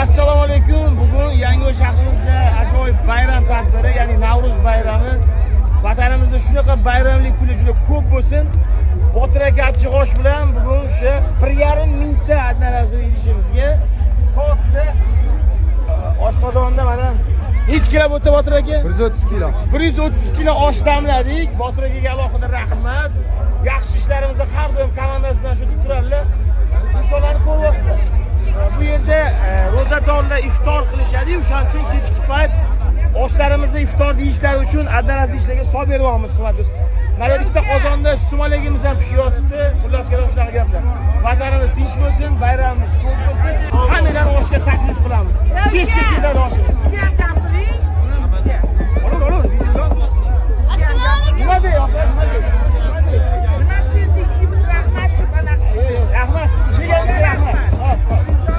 Assalomu alaykum. Bugun Yangiyo'l shahrimizda ajoyib bayram tadbiri, ya'ni Navro'z bayrami. Vatanimizda shunaqa bayramlik kuni juda ko'p bo'lsin. Botir aka achchig'osh bilan bugun o'sha 1,5 mingta adnarasi idishimizga to'g'ri oshqozonda mana necha kilo bo'tdi Botir aka? 130 kilo. 130 kilo osh damladik. Botir akaga alohida rahmat. Yaxshi ishlarimizni har doim komandasi bilan shu turarlar. Insonlarni ko'ryapsizlar. Bu yerda ro'zadorlar iftor qilishadi, o'shaning uchun kechki payt oshlarimizni iftor deyishlari uchun adnarasi ishlarga solib beryapmiz, hurmatli do'stlar. Mana ikkita qozonda sumalagimiz ham pishyapti. Xullas kerak shunaqa gaplar. Vatanimiz tinch bo'lsin, bayramimiz ko'p bo'lsin. Hammalarni oshga taklif qilamiz. Kechgacha yetadi oshimiz. Sizga ham gapiring. Sizga. Olur. Nima deyapsiz? Nima sizdikimiz rahmat deb anaqa. Rahmat. Kelganingizga rahmat.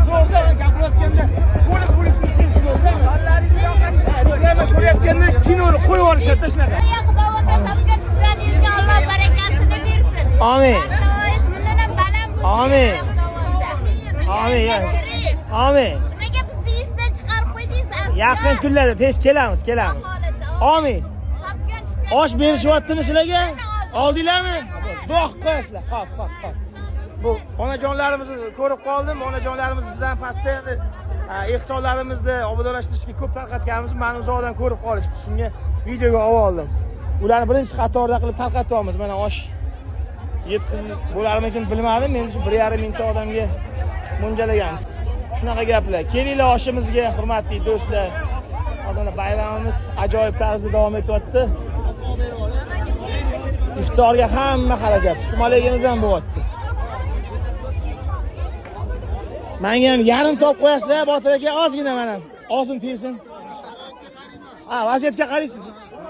So'zda gapirayotganda qo'li politsiya so'zda. Allaringiz yoqadi. Reklama ko'rayotganda kinoni qo'yib olishadi shunaqa. Xudoga topgan tuqqaningizga Alloh barakasini bersin. Amin. Bundan ham baland bo'lsin. Amin. Amin. Amin. Nimaga bizni esdan chiqarib qo'ydingiz aslida? Yaqin kunlarda tez kelamiz. Amin. Osh berishyaptimi sizlarga? Oldinglarmi? Duo qilib qo'yasizlar. Xo'p. Bu onajonlarimizni ko'rib qoldim. Onajonlarimiz bizdan pastda endi ehsonlarimizni obodonlashtirishga ko'p tarqatganmiz. Meni uzoqdan ko'rib qolishdi. Shunga videoga olib oldim. Ularni birinchi qatorda qilib tarqatyapmiz. Mana osh yetkazib bo'larmikin bilmadim. Men shu 1,5 mingta odamga mo'ljallaganmiz. Shunaqa gaplar. Kelinglar oshimizga, hurmatli do'stlar. Hozir bayramimiz ajoyib tarzda davom etyapti. Iftorga hamma harakat. Sumalagimiz ham bo'lyapti. Menga ham yarim top qo'yasizlar, Botir aka, ozgina mana. Ozim tegsin. Vaziyatga qaraysiz.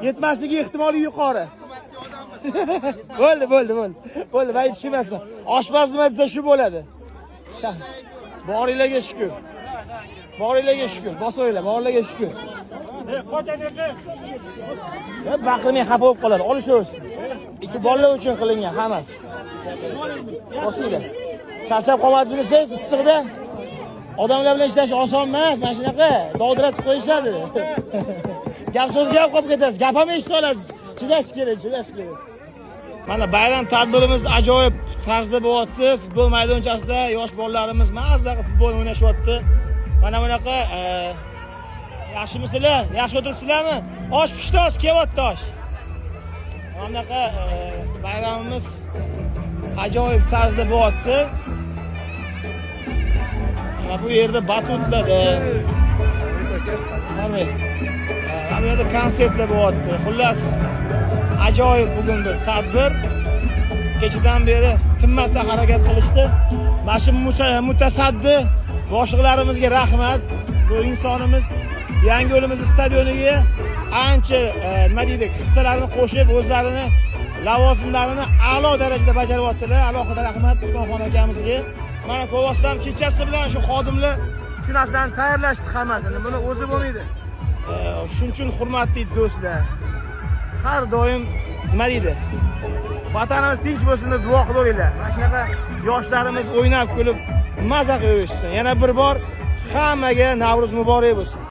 Yetmasligi ehtimoli yuqori. Bo'ldi. Men hech emasman. Oshpaz nima desa shu bo'ladi. Boringlarga shukur. Bosinglar, boringlarga shukur. Baqirmay xafa bo'lib qoladi. Olishaversin. Ikki bolalar uchun qilingan hammasi. Bosinglar. Charchab qolmadingizmi siz issiqda? Odamlar bilan ishlash oson emas. Mana shunaqa dovdiratib qo'yishadi. Gap so'zga ham qolib ketasiz. Gap ham eshita olasiz. Chidash kerak. Mana bayram tadbirimiz ajoyib tarzda bo'lyapti. Futbol maydonchasida yosh bolalarimiz mazza qilib futbol o'ynashyapti. Mana bunaqa yaxshimisizlar? Yaxshi o'tiribsizlarmi? Osh pishdi, kelyapti osh. Mana bunaqa bayramimiz ajoyib tarzda bo'lyapti. Mana bu yerda batutlarda mana bu yerda konsertlar bo'lyapti. Xullas ajoyib bugun bir tadbir. Kechadan beri tinmasdan harakat qilishdi. Mana shu mutasaddi boshliqlarimizga rahmat. Bu insonimiz Yangiyo'limiz stadioniga ancha nima deydi, hissalarini qo'shib, o'zlarini lavozimlarini a'lo darajada bajaryaptilar. Alohida rahmat Usmonxon akamizga. Mana ko'rasizlar, kechasi bilan shu xodimlar shu narsalarni tayyorlashdi hammasini. Buni o'zi bo'lmaydi. Shuning uchun hurmatli do'stlar, har doim nima deydi? Vatanimiz tinch bo'lsin deb duo qilaveringlar. Mana shunaqa yoshlarimiz o'ynab kulib, mazza qilib yurishsin. Yana bir bor hammaga Navro'z muborak bo'lsin.